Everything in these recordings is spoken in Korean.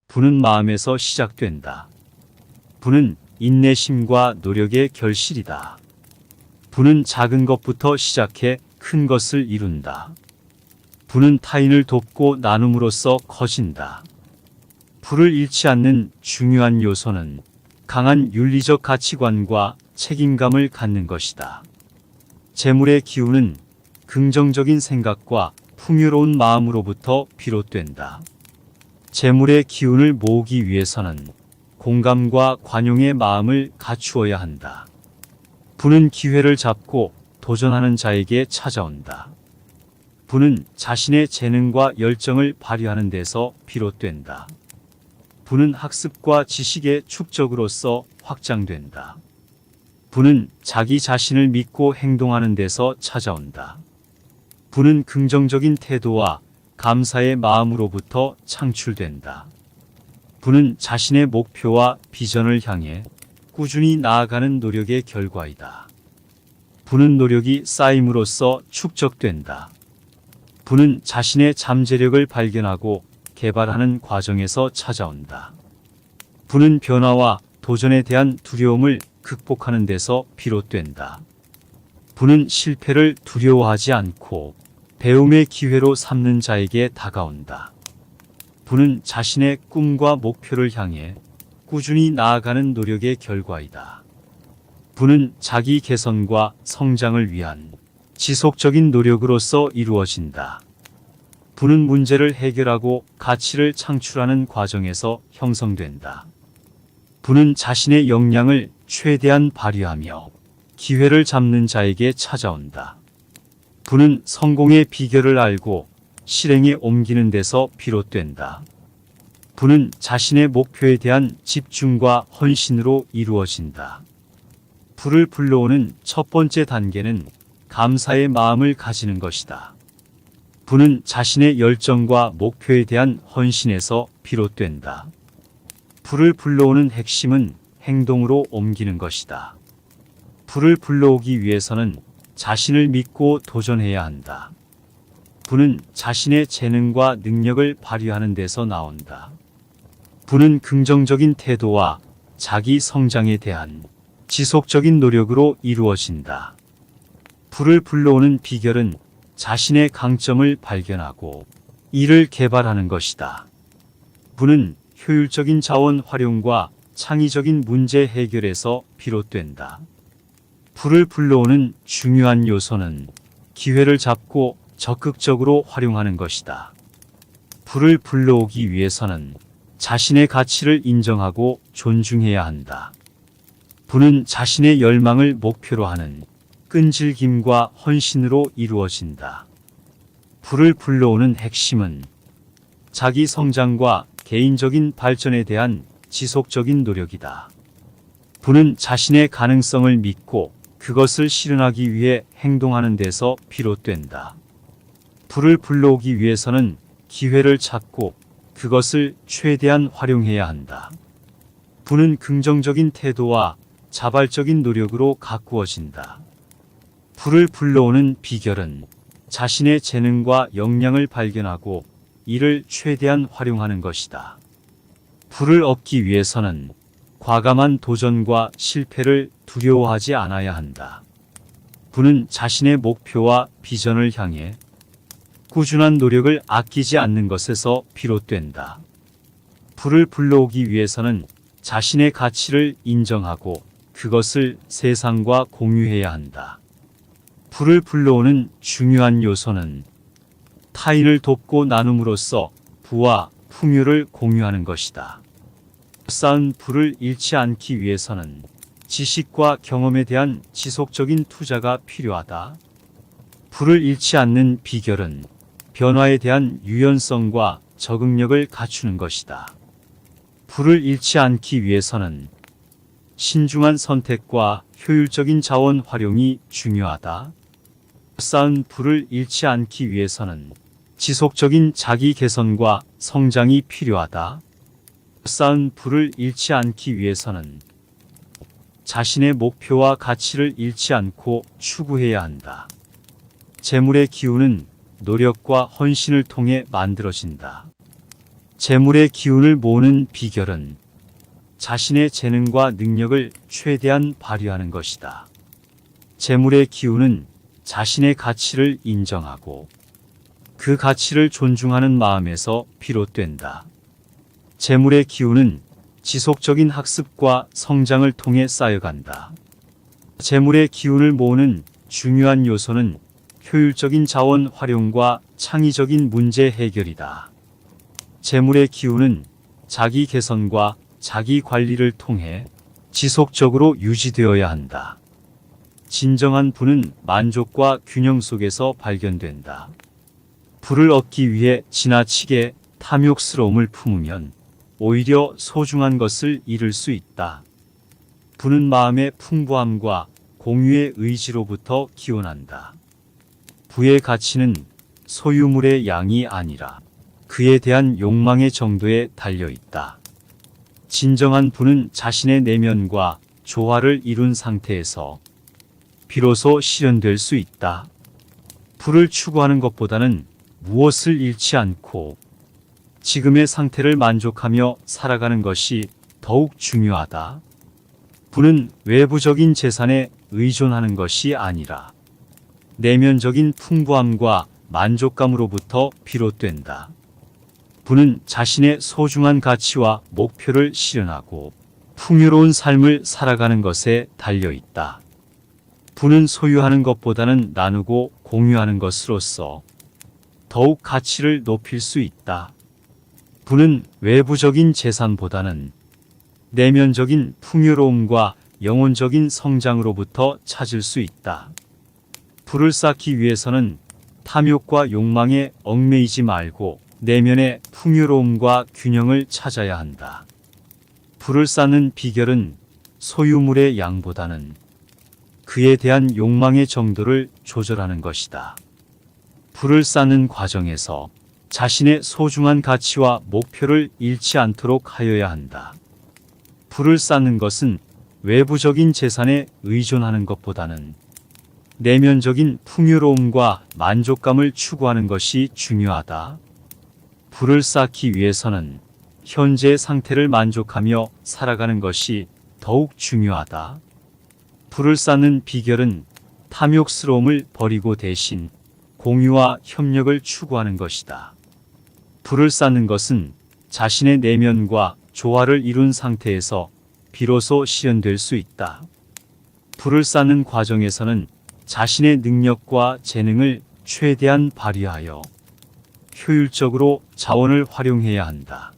부는 마음에서 시작된다. 부는 인내심과 노력의 결실이다. 부는 작은 것부터 시작해 큰 것을 이룬다. 부는 타인을 돕고 나눔으로써 커진다. 부를 잃지 않는 중요한 요소는 강한 윤리적 가치관과 책임감을 갖는 것이다. 재물의 기운은 긍정적인 생각과 풍요로운 마음으로부터 비롯된다. 재물의 기운을 모으기 위해서는 공감과 관용의 마음을 갖추어야 한다. 부는 기회를 잡고 도전하는 자에게 찾아온다. 부는 자신의 재능과 열정을 발휘하는 데서 비롯된다. 부는 학습과 지식의 축적으로서 확장된다. 부는 자기 자신을 믿고 행동하는 데서 찾아온다. 부는 긍정적인 태도와 감사의 마음으로부터 창출된다. 부는 자신의 목표와 비전을 향해 꾸준히 나아가는 노력의 결과이다. 부는 노력이 쌓임으로써 축적된다. 부는 자신의 잠재력을 발견하고 개발하는 과정에서 찾아온다. 부는 변화와 도전에 대한 두려움을 극복하는 데서 비롯된다. 부는 실패를 두려워하지 않고 배움의 기회로 삼는 자에게 다가온다. 부는 자신의 꿈과 목표를 향해 꾸준히 나아가는 노력의 결과이다. 부는 자기 개선과 성장을 위한 지속적인 노력으로서 이루어진다. 부는 문제를 해결하고 가치를 창출하는 과정에서 형성된다. 부는 자신의 역량을 최대한 발휘하며 기회를 잡는 자에게 찾아온다. 부는 성공의 비결을 알고 실행에 옮기는 데서 비롯된다. 부는 자신의 목표에 대한 집중과 헌신으로 이루어진다. 부를 불러오는 첫 번째 단계는 감사의 마음을 가지는 것이다. 부는 자신의 열정과 목표에 대한 헌신에서 비롯된다. 부를 불러오는 핵심은 행동으로 옮기는 것이다. 부를 불러오기 위해서는 자신을 믿고 도전해야 한다. 부는 자신의 재능과 능력을 발휘하는 데서 나온다. 부는 긍정적인 태도와 자기 성장에 대한 지속적인 노력으로 이루어진다. 부를 불러오는 비결은 자신의 강점을 발견하고 이를 개발하는 것이다. 부는 효율적인 자원 활용과 창의적인 문제 해결에서 비롯된다. 부를 불러오는 중요한 요소는 기회를 잡고 적극적으로 활용하는 것이다. 부를 불러오기 위해서는 자신의 가치를 인정하고 존중해야 한다. 부는 자신의 열망을 목표로 하는 끈질김과 헌신으로 이루어진다. 부를 불러오는 핵심은 자기 성장과 개인적인 발전에 대한 지속적인 노력이다. 부는 자신의 가능성을 믿고 그것을 실현하기 위해 행동하는 데서 비롯된다. 부를 불러오기 위해서는 기회를 찾고 그것을 최대한 활용해야 한다. 부는 긍정적인 태도와 자발적인 노력으로 가꾸어진다. 부를 불러오는 비결은 자신의 재능과 역량을 발견하고 이를 최대한 활용하는 것이다. 부를 얻기 위해서는 과감한 도전과 실패를 두려워하지 않아야 한다. 부는 자신의 목표와 비전을 향해 꾸준한 노력을 아끼지 않는 것에서 비롯된다. 부를 불러오기 위해서는 자신의 가치를 인정하고 그것을 세상과 공유해야 한다. 부를 불러오는 중요한 요소는 타인을 돕고 나눔으로써 부와 풍요를 공유하는 것이다. 쌓은 부를 잃지 않기 위해서는 지식과 경험에 대한 지속적인 투자가 필요하다. 부를 잃지 않는 비결은 변화에 대한 유연성과 적응력을 갖추는 것이다. 부를 잃지 않기 위해서는 신중한 선택과 효율적인 자원 활용이 중요하다. 쌓은 부를 잃지 않기 위해서는 지속적인 자기 개선과 성장이 필요하다. 쌓은 부를 잃지 않기 위해서는 자신의 목표와 가치를 잃지 않고 추구해야 한다. 재물의 기운은 노력과 헌신을 통해 만들어진다. 재물의 기운을 모으는 비결은 자신의 재능과 능력을 최대한 발휘하는 것이다. 재물의 기운은 자신의 가치를 인정하고 그 가치를 존중하는 마음에서 비롯된다. 재물의 기운은 지속적인 학습과 성장을 통해 쌓여간다. 재물의 기운을 모으는 중요한 요소는 효율적인 자원 활용과 창의적인 문제 해결이다. 재물의 기운은 자기 개선과 자기 관리를 통해 지속적으로 유지되어야 한다. 진정한 부는 만족과 균형 속에서 발견된다. 부를 얻기 위해 지나치게 탐욕스러움을 품으면 오히려 소중한 것을 잃을 수 있다. 부는 마음의 풍부함과 공유의 의지로부터 기원한다. 부의 가치는 소유물의 양이 아니라 그에 대한 욕망의 정도에 달려 있다. 진정한 부는 자신의 내면과 조화를 이룬 상태에서 비로소 실현될 수 있다. 부를 추구하는 것보다는 무엇을 잃지 않고 지금의 상태를 만족하며 살아가는 것이 더욱 중요하다. 부는 외부적인 재산에 의존하는 것이 아니라 내면적인 풍부함과 만족감으로부터 비롯된다. 부는 자신의 소중한 가치와 목표를 실현하고 풍요로운 삶을 살아가는 것에 달려 있다. 부는 소유하는 것보다는 나누고 공유하는 것으로서 더욱 가치를 높일 수 있다. 부는 외부적인 재산보다는 내면적인 풍요로움과 영혼적인 성장으로부터 찾을 수 있다. 부를 쌓기 위해서는 탐욕과 욕망에 얽매이지 말고 내면의 풍요로움과 균형을 찾아야 한다. 부를 쌓는 비결은 소유물의 양보다는 그에 대한 욕망의 정도를 조절하는 것이다. 부를 쌓는 과정에서 자신의 소중한 가치와 목표를 잃지 않도록 하여야 한다. 부를 쌓는 것은 외부적인 재산에 의존하는 것보다는 내면적인 풍요로움과 만족감을 추구하는 것이 중요하다. 부를 쌓기 위해서는 현재의 상태를 만족하며 살아가는 것이 더욱 중요하다. 부를 쌓는 비결은 탐욕스러움을 버리고 대신 공유와 협력을 추구하는 것이다. 부를 쌓는 것은 자신의 내면과 조화를 이룬 상태에서 비로소 실현될 수 있다. 부를 쌓는 과정에서는 자신의 능력과 재능을 최대한 발휘하여 효율적으로 자원을 활용해야 한다.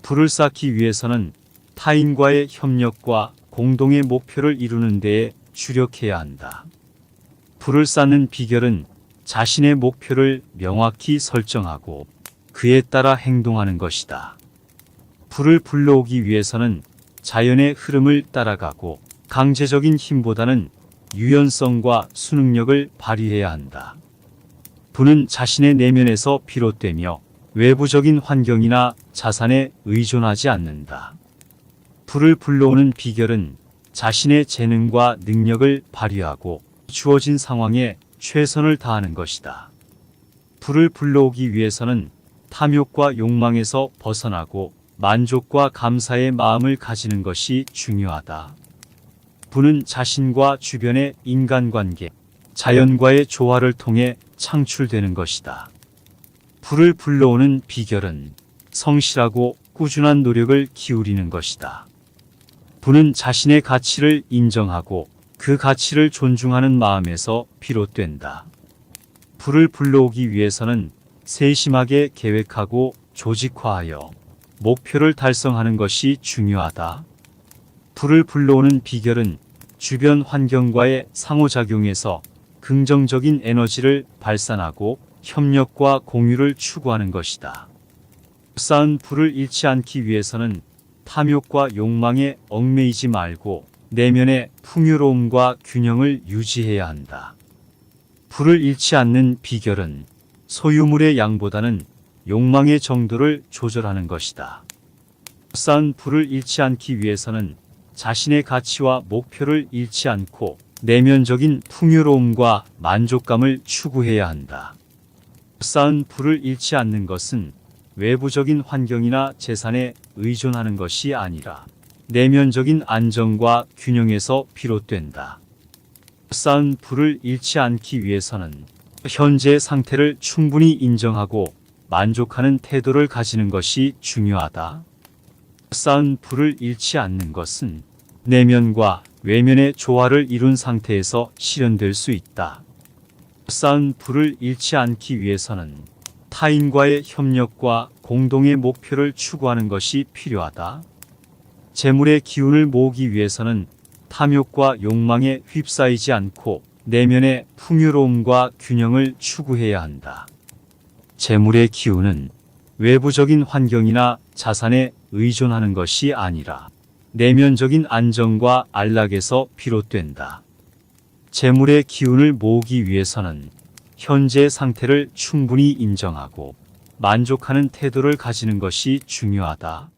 부를 쌓기 위해서는 타인과의 협력과 공동의 목표를 이루는 데에 주력해야 한다. 부를 쌓는 비결은 자신의 목표를 명확히 설정하고 그에 따라 행동하는 것이다. 부를 불러오기 위해서는 자연의 흐름을 따라가고 강제적인 힘보다는 유연성과 수능력을 발휘해야 한다. 부는 자신의 내면에서 비롯되며 외부적인 환경이나 자산에 의존하지 않는다. 부를 불러오는 비결은 자신의 재능과 능력을 발휘하고 주어진 상황에 최선을 다하는 것이다. 부를 불러오기 위해서는 탐욕과 욕망에서 벗어나고 만족과 감사의 마음을 가지는 것이 중요하다. 부는 자신과 주변의 인간관계, 자연과의 조화를 통해 창출되는 것이다. 부를 불러오는 비결은 성실하고 꾸준한 노력을 기울이는 것이다. 부는 자신의 가치를 인정하고 그 가치를 존중하는 마음에서 비롯된다. 부를 불러오기 위해서는 세심하게 계획하고 조직화하여 목표를 달성하는 것이 중요하다. 부를 불러오는 비결은 주변 환경과의 상호작용에서 긍정적인 에너지를 발산하고 협력과 공유를 추구하는 것이다. 쌓은 부를 잃지 않기 위해서는 탐욕과 욕망에 얽매이지 말고 내면의 풍요로움과 균형을 유지해야 한다. 부를 잃지 않는 비결은 소유물의 양보다는 욕망의 정도를 조절하는 것이다. 쌓은 부를 잃지 않기 위해서는 자신의 가치와 목표를 잃지 않고 내면적인 풍요로움과 만족감을 추구해야 한다. 쌓은 부를 잃지 않는 것은 외부적인 환경이나 재산에 의존하는 것이 아니라 내면적인 안정과 균형에서 비롯된다. 쌓은 불을 잃지 않기 위해서는 현재 상태를 충분히 인정하고 만족하는 태도를 가지는 것이 중요하다. 쌓은 불을 잃지 않는 것은 내면과 외면의 조화를 이룬 상태에서 실현될 수 있다. 쌓은 불을 잃지 않기 위해서는 타인과의 협력과 공동의 목표를 추구하는 것이 필요하다. 재물의 기운을 모으기 위해서는 탐욕과 욕망에 휩싸이지 않고 내면의 풍요로움과 균형을 추구해야 한다. 재물의 기운은 외부적인 환경이나 자산에 의존하는 것이 아니라 내면적인 안정과 안락에서 비롯된다. 재물의 기운을 모으기 위해서는 현재 상태를 충분히 인정하고 만족하는 태도를 가지는 것이 중요하다.